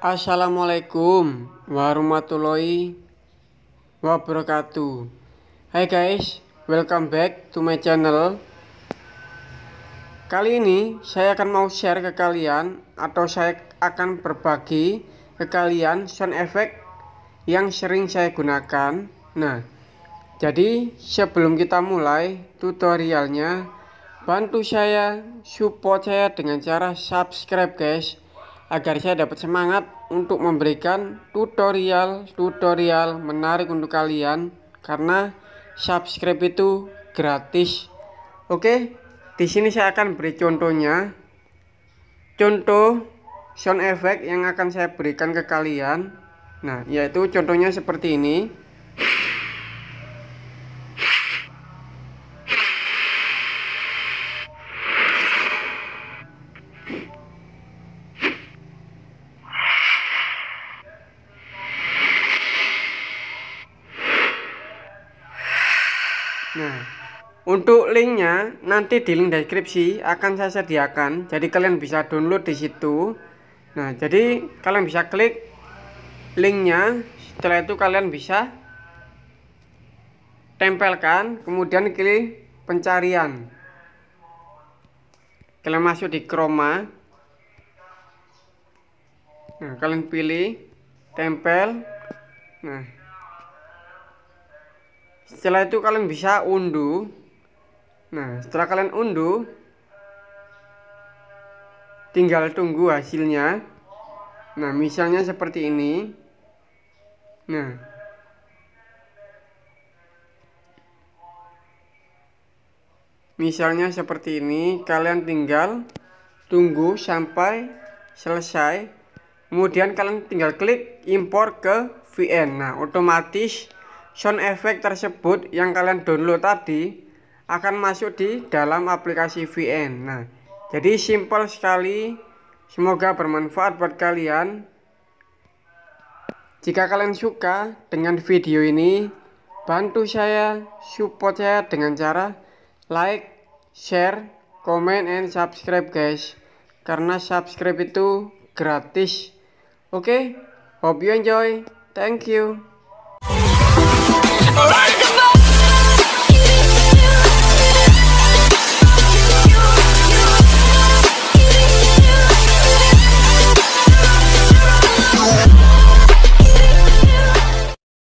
Assalamualaikum warahmatullahi wabarakatuh. Hai guys, welcome back to my channel. Kali ini saya akan mau share ke kalian, atau saya akan berbagi ke kalian sound effect yang sering saya gunakan. Nah, jadi sebelum kita mulai tutorialnya, bantu saya, support saya dengan cara subscribe guys, agar saya dapat semangat untuk memberikan tutorial menarik untuk kalian, karena subscribe itu gratis. Oke, di sini saya akan beri contohnya. Contoh sound effect yang akan saya berikan ke kalian. Nah, yaitu contohnya seperti ini. Nah, untuk linknya nanti di link deskripsi akan saya sediakan, jadi kalian bisa download di situ. Nah, jadi kalian bisa klik linknya, setelah itu kalian bisa tempelkan, kemudian klik pencarian, kalian masuk di chroma. Nah, kalian pilih tempel. Nah, setelah itu kalian bisa unduh. Nah, setelah kalian unduh, tinggal tunggu hasilnya. Nah, misalnya seperti ini. Nah, misalnya seperti ini, kalian tinggal tunggu sampai selesai. Kemudian kalian tinggal klik impor ke VN. Nah, otomatis sound effect tersebut yang kalian download tadi akan masuk di dalam aplikasi VN. Nah, jadi simpel sekali. Semoga bermanfaat buat kalian. Jika kalian suka dengan video ini, bantu saya, support saya dengan cara like, share, comment, and subscribe guys, karena subscribe itu gratis. Oke, hope you enjoy. Thank you.